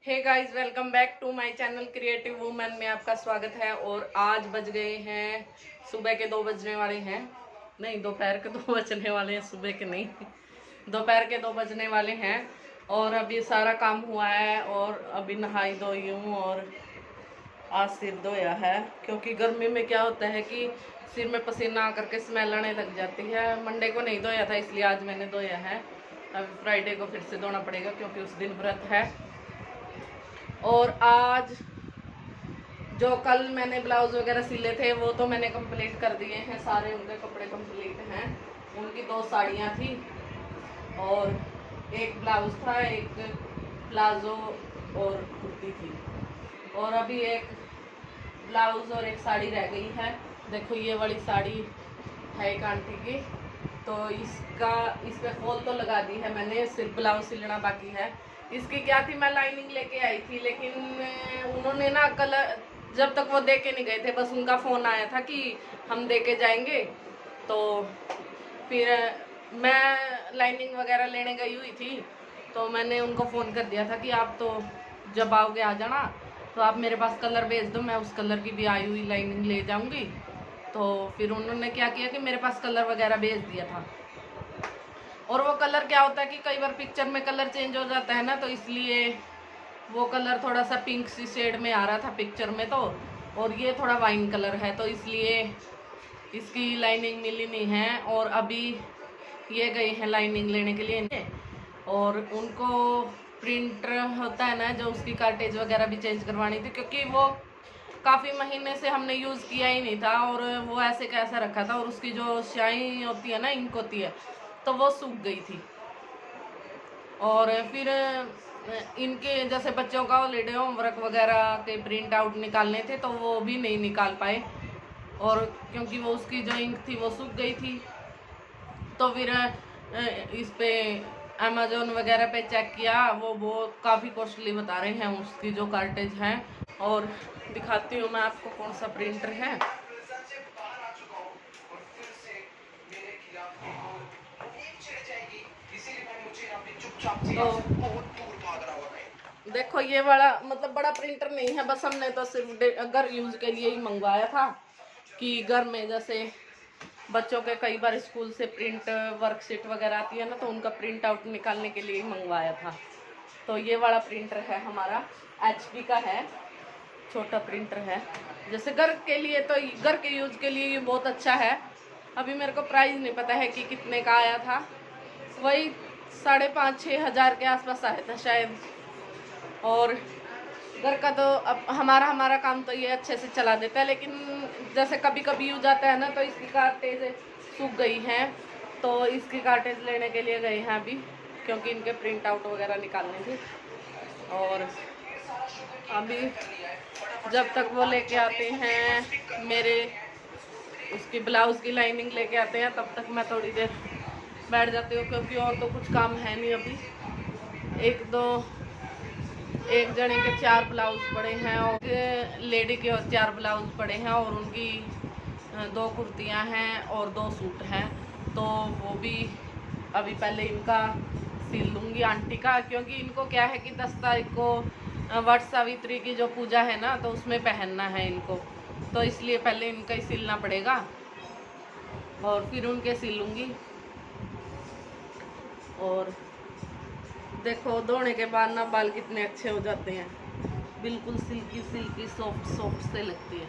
Hey guys, welcome back to my channel creative women में आपका स्वागत है। और आज बज गए हैं सुबह के 2 बजने वाले हैं, नहीं दोपहर के 2 बजने वाले हैं, सुबह के नहीं, दोपहर के 2 बजने वाले हैं। और अभी सारा काम हुआ है और अभी नहाई धोई हूँ और आज सिर धोया है, क्योंकि गर्मी में क्या होता है कि सिर में पसीना आकर के स्मेल आने लग जाती है। मंडे को नहीं धोया था, इसलिए आज मैंने धोया है। अब फ्राइडे को फिर से धोना पड़ेगा क्योंकि उस दिन व्रत है। और आज जो कल मैंने ब्लाउज वगैरह सिले थे वो तो मैंने कंप्लीट कर दिए हैं, सारे उनके कपड़े कंप्लीट हैं। उनकी 2 साड़ियाँ थी और एक ब्लाउज था, एक प्लाजो और कुर्ती थी। और अभी एक ब्लाउज और एक साड़ी रह गई है। देखो ये वाली साड़ी है एक आंटी की, तो इस पे फॉल तो लगा दी है मैंने, सिर्फ ब्लाउज सिलना बाकी है। इसकी क्या थी, मैं लाइनिंग लेके आई थी, लेकिन उन्होंने ना कल जब तक वो दे के नहीं गए थे, बस उनका फ़ोन आया था कि हम दे के जाएंगे। तो फिर मैं लाइनिंग वगैरह लेने गई हुई थी, तो मैंने उनको फ़ोन कर दिया था कि आप तो जब आओगे आ जाना, तो आप मेरे पास कलर भेज दो, मैं उस कलर की भी आई हुई लाइनिंग ले जाऊंगी। तो फिर उन्होंने क्या किया कि मेरे पास कलर वगैरह भेज दिया था। और वो कलर क्या होता है कि कई बार पिक्चर में कलर चेंज हो जाता है ना, तो इसलिए वो कलर थोड़ा सा पिंक सी शेड में आ रहा था पिक्चर में, तो और ये थोड़ा वाइन कलर है, तो इसलिए इसकी लाइनिंग मिली नहीं है। और अभी ये गए हैं लाइनिंग लेने के लिए, और उनको प्रिंटर होता है ना जो, उसकी कार्टेज वगैरह भी चेंज करवानी थी, क्योंकि वो काफ़ी महीने से हमने यूज़ किया ही नहीं था और वो ऐसे कैसा रखा था, और उसकी जो स्याही होती है ना, इंक होती है, तो वो सूख गई थी। और फिर इनके जैसे बच्चों का हॉलीडे होमवर्क वगैरह के प्रिंट आउट निकालने थे, तो वो भी नहीं निकाल पाए, और क्योंकि वो उसकी जो इंक थी वो सूख गई थी। तो फिर इस पे अमेजोन वगैरह पे चेक किया, वो काफ़ी कॉस्टली बता रहे हैं उसकी जो कार्टेज है। और दिखाती हूँ मैं आपको कौन सा प्रिंटर है। तो देखो ये वाला मतलब बड़ा प्रिंटर नहीं है, बस हमने तो सिर्फ घर यूज के लिए ही मंगवाया था, कि घर में जैसे बच्चों के कई बार स्कूल से प्रिंट वर्कशीट वगैरह आती है ना, तो उनका प्रिंट आउट निकालने के लिए ही मंगवाया था। तो ये वाला प्रिंटर है हमारा, HP का है, छोटा प्रिंटर है। जैसे घर के लिए, तो घर के यूज के लिए ये बहुत अच्छा है। अभी मेरे को प्राइस नहीं पता है कि कितने का आया था, वही 5,500-6 हज़ार के आसपास आया था शायद। और घर का तो अब हमारा काम तो ये अच्छे से चला देता है, लेकिन जैसे कभी कभी यूज आता है ना, तो इसकी कार्टेज सूख गई हैं, तो इसकी कार्टेज लेने के लिए गए हैं अभी, क्योंकि इनके प्रिंट आउट वगैरह निकालने थे। और अभी जब तक वो लेके आते हैं मेरे उसकी ब्लाउज़ की लाइनिंग लेके आते हैं, तब तक मैं थोड़ी देर बैठ जाती हूँ, क्योंकि और तो कुछ काम है नहीं अभी। एक जने के 4 ब्लाउज पड़े हैं और लेडी के 4 ब्लाउज पड़े हैं, और उनकी 2 कुर्तियाँ हैं और 2 सूट हैं, तो वो भी अभी पहले इनका सिल लूँगी आंटी का, क्योंकि इनको क्या है कि 10 तारीख को वट सावित्री की जो पूजा है ना, तो उसमें पहनना है इनको, तो इसलिए पहले इनका ही सिलना पड़ेगा और फिर उनके सिल लूँगी। और देखो धोने के बाद ना बाल कितने अच्छे हो जाते हैं, बिल्कुल सिल्की सिल्की सॉफ्ट सॉफ्ट से लगती है।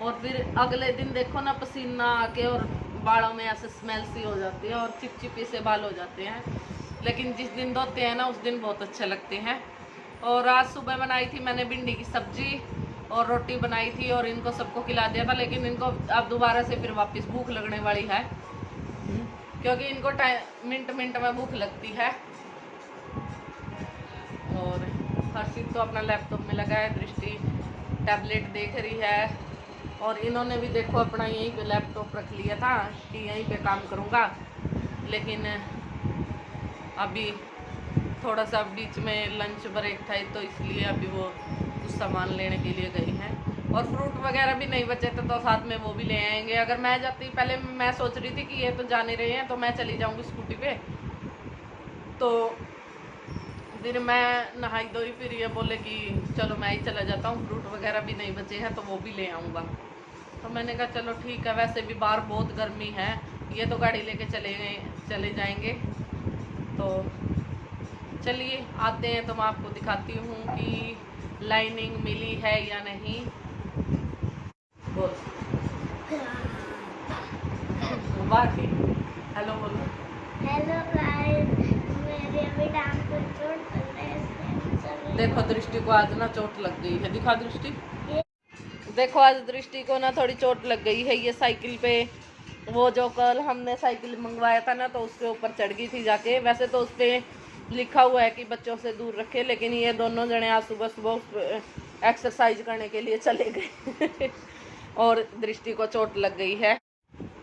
और फिर अगले दिन देखो ना, पसीना आके और बालों में ऐसे स्मेल सी हो जाती है और चिपचिपी से बाल हो जाते हैं, लेकिन जिस दिन धोते हैं ना उस दिन बहुत अच्छे लगते हैं। और आज सुबह बनाई थी मैंने भिंडी की सब्जी और रोटी बनाई थी, और इनको सबको खिला दिया था, लेकिन इनको अब दोबारा से फिर वापस भूख लगने वाली है, क्योंकि इनको मिनट मिनट में भूख लगती है। और हर्षित तो अपना लैपटॉप में लगा है, दृष्टि टैबलेट देख रही है, और इन्होंने भी देखो अपना यहीं पे लैपटॉप रख लिया था कि यहीं पे काम करूँगा, लेकिन अभी थोड़ा सा बीच में लंच ब्रेक था, तो इसलिए अभी वो कुछ सामान लेने के लिए गई हैं। और फ्रूट वगैरह भी नहीं बचे थे, तो साथ में वो भी ले आएंगे। अगर मैं जाती, पहले मैं सोच रही थी कि ये तो जाने रहे हैं तो मैं चली जाऊंगी स्कूटी पे, तो फिर मैं नहाई धोई, फिर ये बोले कि चलो मैं ही चला जाता हूँ, फ्रूट वगैरह भी नहीं बचे हैं तो वो भी ले आऊँगा। तो मैंने कहा चलो ठीक है, वैसे भी बाहर बहुत गर्मी है, ये तो गाड़ी लेके चले जाएंगे। तो चलिए आते हैं, तो मैं आपको दिखाती हूँ कि लाइनिंग मिली है या नहीं। बोल बाकी हेलो बोलो। हेलो गाइस, मेरे अभी टांग को चोट लग रहा है। देखो दृष्टि को आज ना चोट लग गई है, दिखा दृष्टि। देखो आज दृष्टि को ना थोड़ी चोट लग गई है, ये साइकिल पे, वो जो कल हमने साइकिल मंगवाया था ना तो उसके ऊपर चढ़ गई थी जाके। वैसे तो उस पर लिखा हुआ है कि बच्चों से दूर रखे, लेकिन ये दोनों जने आज सुबह सुबह एक्सरसाइज करने के लिए चले गए और दृष्टि को चोट लग गई है,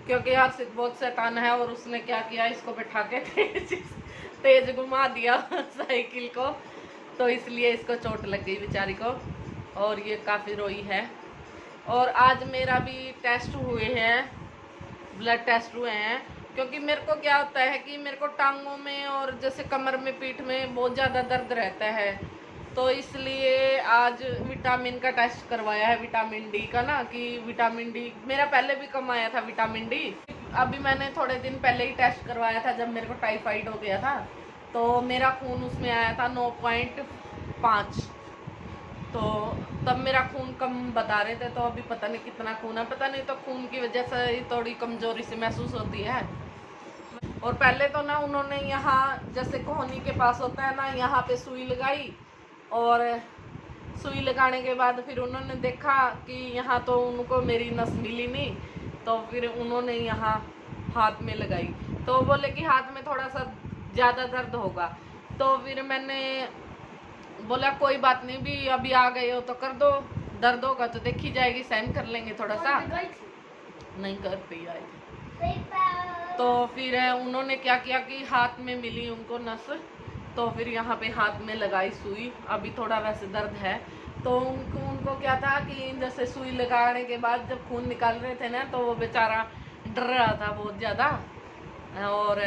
क्योंकि हर्षित बहुत शैतान है और उसने क्या किया, इसको बिठा के तेज घुमा दिया साइकिल को, तो इसलिए इसको चोट लग गई बेचारी को, और ये काफ़ी रोई है। और आज मेरा भी टेस्ट हुए हैं, ब्लड टेस्ट हुए हैं, क्योंकि मेरे को क्या होता है कि मेरे को टांगों में और जैसे कमर में, पीठ में बहुत ज़्यादा दर्द रहता है, तो इसलिए आज विटामिन का टेस्ट करवाया है, विटामिन डी का ना, कि विटामिन डी मेरा पहले भी कम आया था विटामिन डी। अभी मैंने थोड़े दिन पहले ही टेस्ट करवाया था, जब मेरे को टाइफाइड हो गया था, तो मेरा खून उसमें आया था 9.5, तो तब मेरा खून कम बता रहे थे, तो अभी पता नहीं कितना खून है, पता नहीं, तो खून की वजह से थोड़ी कमजोरी से महसूस होती है। और पहले तो ना उन्होंने यहाँ जैसे कोहनी के पास होता है ना, यहाँ पे सुई लगाई, और सुई लगाने के बाद फिर उन्होंने देखा कि यहाँ तो उनको मेरी नस मिली नहीं, तो फिर उन्होंने यहाँ हाथ में लगाई, तो बोले कि हाथ में थोड़ा सा ज़्यादा दर्द होगा। तो फिर मैंने बोला कोई बात नहीं, भी अभी आ गए हो तो कर दो, दर्द होगा तो देखी जाएगी, सहन कर लेंगे थोड़ा सा। नहीं कर पे आए, तो फिर उन्होंने क्या किया कि हाथ में मिली उनको नस, तो फिर यहाँ पे हाथ में लगाई सुई। अभी थोड़ा वैसे दर्द है, तो उनको क्या था कि जैसे सुई लगाने के बाद जब खून निकाल रहे थे ना, तो वो बेचारा डर रहा था बहुत ज़्यादा, और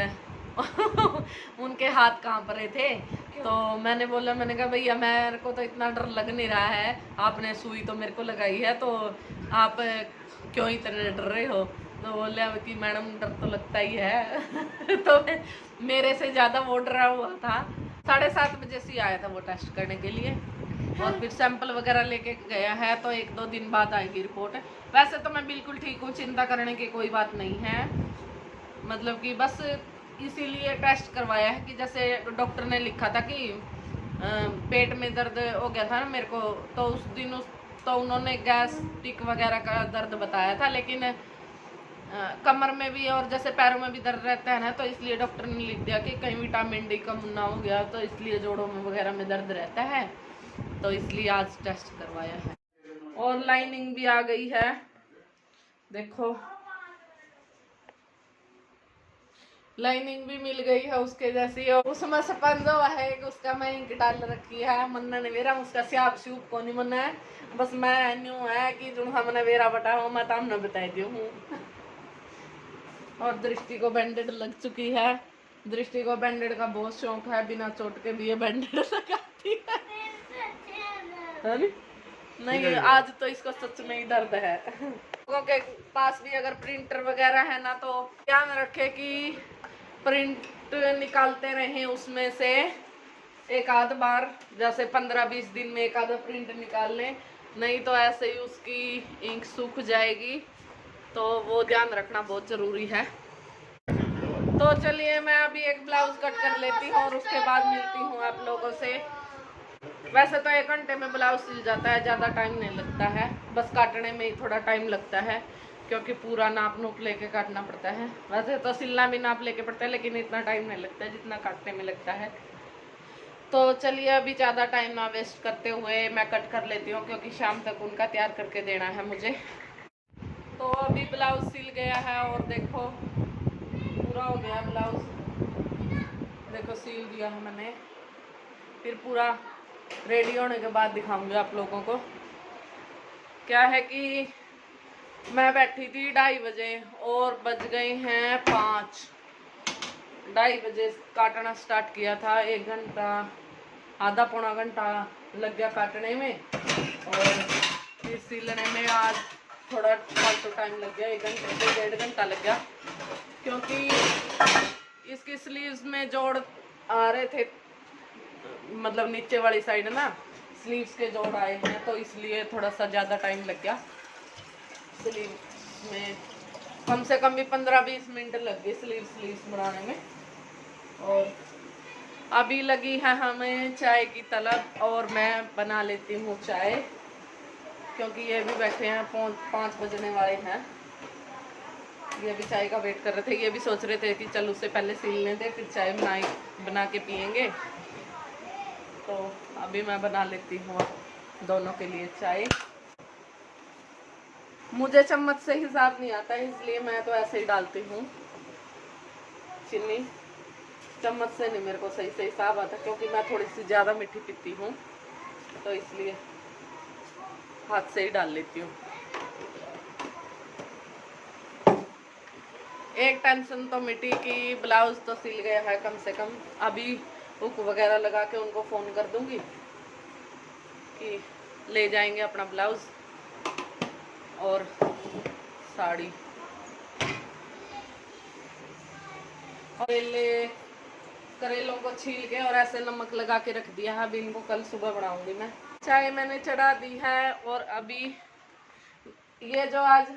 उनके हाथ कांप रहे थे। तो मैंने बोला, मैंने कहा भैया मेरे को तो इतना डर लग नहीं रहा है, आपने सुई तो मेरे को लगाई है, तो आप क्यों इतने डर रहे हो? तो बोले कि मैडम डर तो लगता ही है तो मेरे से ज़्यादा वो डरा हुआ था। 7:30 बजे से आया था वो टेस्ट करने के लिए, और फिर सैंपल वगैरह लेके गया है, तो 1-2 दिन बाद आएगी रिपोर्ट। वैसे तो मैं बिल्कुल ठीक हूँ, चिंता करने की कोई बात नहीं है, मतलब कि बस इसीलिए टेस्ट करवाया है कि जैसे डॉक्टर ने लिखा था कि पेट में दर्द हो गया था ना मेरे को, तो उस दिन तो उन्होंने गैस्ट्रिक वगैरह का दर्द बताया था, लेकिन कमर में भी और जैसे पैरों में भी दर्द रहता है ना, तो इसलिए डॉक्टर ने लिख दिया कि कहीं विटामिन डी कम ना हो गया, तो इसलिए जोड़ों में वगैरह में दर्द रहता है, तो इसलिए आज टेस्ट करवाया है। और लाइनिंग भी आ गई है, देखो लाइनिंग भी मिल गई है उसके जैसी, और उसमें से पंजो है एक, उसका मैं इंक डाल रखी है, मन्ना ने मेरा उसका स्याप सूप को नहीं मना है, बस मैं न्यू है कि तुम हमने मेरा बटा हो, मैं ताम न बताई दी हूँ। और दृष्टि को बैंडेड लग चुकी है, दृष्टि को बैंडेड का बहुत शौक है, बिना चोट के भी ये बैंडेड लगाती है। नहीं आज तो इसको सच में ही दर्द है। लोगों के पास भी अगर प्रिंटर वगैरह है ना, तो ध्यान रखे कि प्रिंट निकालते रहें, उसमें से एक आध बार, जैसे 15-20 दिन में एक आधा प्रिंट निकाल लें, नहीं तो ऐसे ही उसकी इंक सूख जाएगी, तो वो ध्यान रखना बहुत ज़रूरी है। तो चलिए मैं अभी एक ब्लाउज कट कर लेती हूँ और उसके बाद मिलती हूँ आप लोगों से। वैसे तो 1 घंटे में ब्लाउज सिल जाता है, ज़्यादा टाइम नहीं लगता है, बस काटने में ही थोड़ा टाइम लगता है, क्योंकि पूरा नाप नूप लेके काटना पड़ता है। वैसे तो सिलना भी नाप लेके पड़ता है, लेकिन इतना टाइम नहीं लगता है जितना काटने में लगता है। तो चलिए अभी ज़्यादा टाइम ना वेस्ट करते हुए मैं कट कर लेती हूँ, क्योंकि शाम तक उनका तैयार करके देना है मुझे। तो अभी ब्लाउज सिल गया है, और देखो पूरा हो गया ब्लाउज, देखो सिल दिया है मैंने, फिर पूरा रेडी होने के बाद दिखाऊंगी आप लोगों को। क्या है कि मैं बैठी थी 2:30 बजे और बज गए हैं 5। 2:30 बजे काटना स्टार्ट किया था, 1 घंटा आधा पौना घंटा लग गया काटने में, और फिर सिलने में आज थोड़ा फालतू टाइम लग गया, 1 घंटे से 1.5 घंटा लग गया, क्योंकि इसकी स्लीव्स में जोड़ आ रहे थे, मतलब नीचे वाली साइड ना स्लीव्स के जोड़ आए हैं, तो इसलिए थोड़ा सा ज़्यादा टाइम लग गया। स्लीव्स में कम से कम भी 15-20 मिनट लग गए स्लीव्स बनाने में। और अभी लगी है हमें चाय की तलब, और मैं बना लेती हूँ चाय, क्योंकि ये भी बैठे हैं, 5 बजने वाले हैं। ये भी चाय का वेट कर रहे थे, ये भी सोच रहे थे कि चल उससे पहले सील लेते फिर चाय बना के पियेंगे। तो अभी मैं बना लेती हूँ दोनों के लिए चाय। मुझे चम्मच से हिसाब नहीं आता है, इसलिए मैं तो ऐसे ही डालती हूँ चीनी। चम्मच से नहीं मेरे को सही से हिसाब आता, क्योंकि मैं थोड़ी सी ज़्यादा मीठी पीती हूँ, तो इसलिए हाथ से ही डाल लेती हूँ। एक टेंशन तो मिट्टी की, ब्लाउज तो सिल गया है कम से कम। अभी हुक वगैरह लगा के उनको फ़ोन कर दूंगी कि ले जाएंगे अपना ब्लाउज और साड़ी। करेलों को छील के और ऐसे नमक लगा के रख दिया है, अभी इनको कल सुबह बनाऊंगी मैं। चाय मैंने चढ़ा दी है, और अभी ये जो आज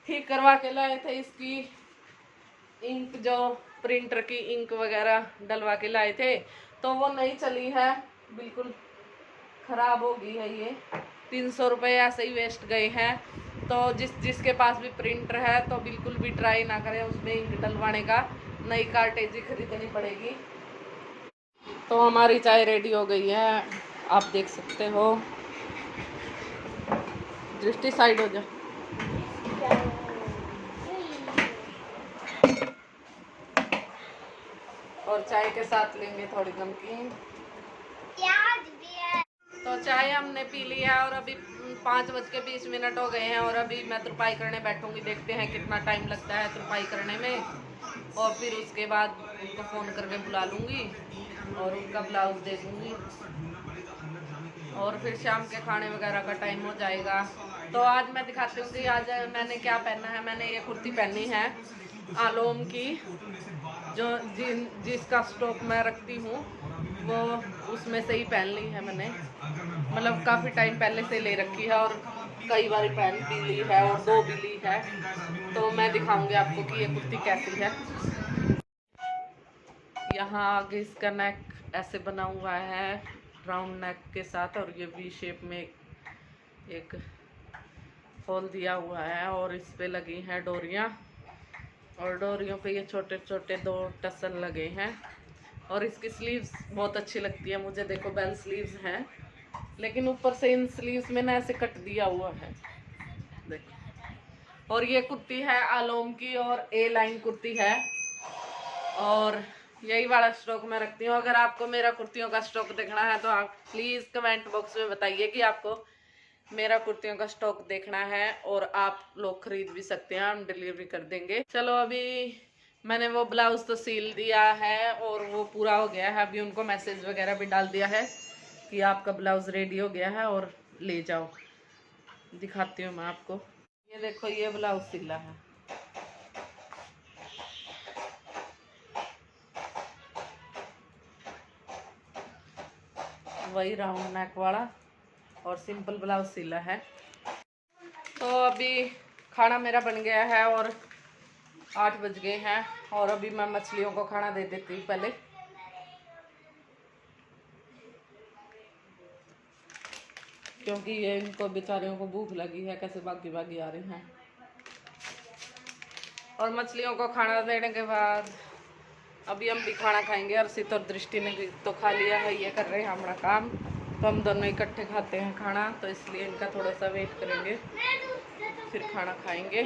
ठीक करवा के लाए थे, इसकी इंक, जो प्रिंटर की इंक वगैरह डलवा के लाए थे, तो वो नहीं चली है, बिल्कुल ख़राब हो गई है। ये 300 रुपये ऐसे ही वेस्ट गए हैं। तो जिसके पास भी प्रिंटर है तो बिल्कुल भी ट्राई ना करें उसमें इंक डलवाने का, नई कार्टेज ही खरीदनी पड़ेगी। तो हमारी चाय रेडी हो गई है, आप देख सकते हो। दृष्टि साइड हो जा। और चाय के साथ लेंगे थोड़ी नमकीन। तो चाय हमने पी लिया, और अभी 5:20 हो गए हैं, और अभी मैं तुरपाई करने बैठूंगी। देखते हैं कितना टाइम लगता है तुरपाई करने में, और फिर उसके बाद उनको फ़ोन करके बुला लूँगी और उनका ब्लाउज दे दूँगी, और फिर शाम के खाने वगैरह का टाइम हो जाएगा। तो आज मैं दिखाती हूँ कि आज मैंने क्या पहना है। मैंने ये कुर्ती पहनी है आलोम की, जो जिसका स्टॉक मैं रखती हूँ, वो उसमें से ही पहन ली है मैंने, मतलब काफ़ी टाइम पहले से ले रखी है, और कई बार पहन भी ली है और 2 भी ली है। तो मैं दिखाऊंगी आपको कि ये कुर्ती कैसी है। यहाँ आगे इसका नेक ऐसे बना हुआ है राउंड नेक के साथ, और ये वी शेप में एक होल दिया हुआ है, और इस पे लगी हैं डोरियाँ, और डोरियों पे ये छोटे छोटे 2 टसल लगे हैं। और इसकी स्लीव्स बहुत अच्छी लगती है मुझे। देखो बेल स्लीव्स हैं, लेकिन ऊपर से इन स्लीव्स में ना ऐसे कट दिया हुआ है, देखो। और ये कुर्ती है आलोम की, और ए लाइन कुर्ती है, और यही वाला स्टॉक मैं रखती हूँ। अगर आपको मेरा कुर्तियों का स्टॉक देखना है तो आप प्लीज़ कमेंट बॉक्स में बताइए कि आपको मेरा कुर्तियों का स्टॉक देखना है, और आप लोग खरीद भी सकते हैं, हम डिलीवरी कर देंगे। चलो अभी मैंने वो ब्लाउज तो सील दिया है, और वो पूरा हो गया है। अभी उनको मैसेज वगैरह भी डाल दिया है कि आपका ब्लाउज रेडी हो गया है और ले जाओ। दिखाती हूँ मैं आपको। ये देखो, ये ब्लाउज सिला है। वही राउंड नेक वाला, और सिंपल ब्लाउज सिला है। तो अभी खाना मेरा बन गया है, और 8 बज गए हैं, और अभी मैं मछलियों को खाना दे देती हूँ पहले। क्योंकि ये इनको बेचारियों को भूख लगी है, कैसे भागी भागी आ रही हैं। और मछलियों को खाना देने के बाद अभी हम भी खाना खाएंगे। अर्षित और दृष्टि ने भी तो खा लिया है, ये कर रहे हैं हमारा काम, तो हम दोनों इकट्ठे खाते हैं खाना, तो इसलिए इनका थोड़ा सा वेट करेंगे, फिर खाना खाएंगे।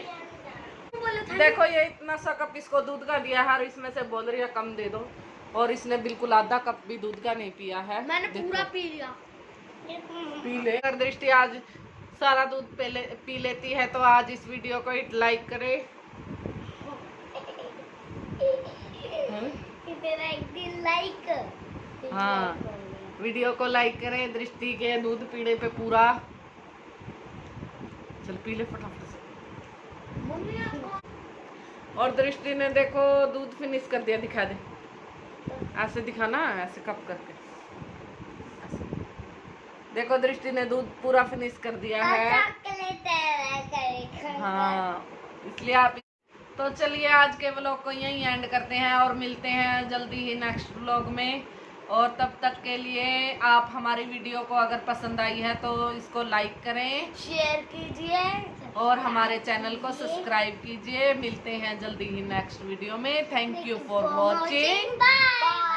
देखो ये इतना सा कप इसको दूध का दिया है, और इसमें से बोल रही है कम दे दो, और इसने बिल्कुल आधा कप भी दूध का नहीं पिया है। मैंने पूरा पी लिया। पी ले। अगर दृष्टि आज सारा दूध पी लेती है तो आज इस वीडियो को हिट लाइक करे। मेरा एक दिन लाइक। हाँ, वीडियो को लाइक करें। दृष्टि के दूध पीने पे पूरा, चल पी ले फटाफट से। और दृष्टि ने देखो दूध फिनिश कर दिया, दिखा दे, ऐसे दिखाना, ऐसे कप करके ऐसे। देखो दृष्टि ने दूध पूरा फिनिश कर दिया है। हाँ, इसलिए आप तो चलिए आज के व्लॉग को यहीं एंड करते हैं और मिलते हैं जल्दी ही नेक्स्ट व्लॉग में। और तब तक के लिए आप हमारी वीडियो को अगर पसंद आई है तो इसको लाइक करें, शेयर कीजिए और हमारे चैनल को सब्सक्राइब कीजिए। मिलते हैं जल्दी ही नेक्स्ट वीडियो में। Thank you for watching. Bye.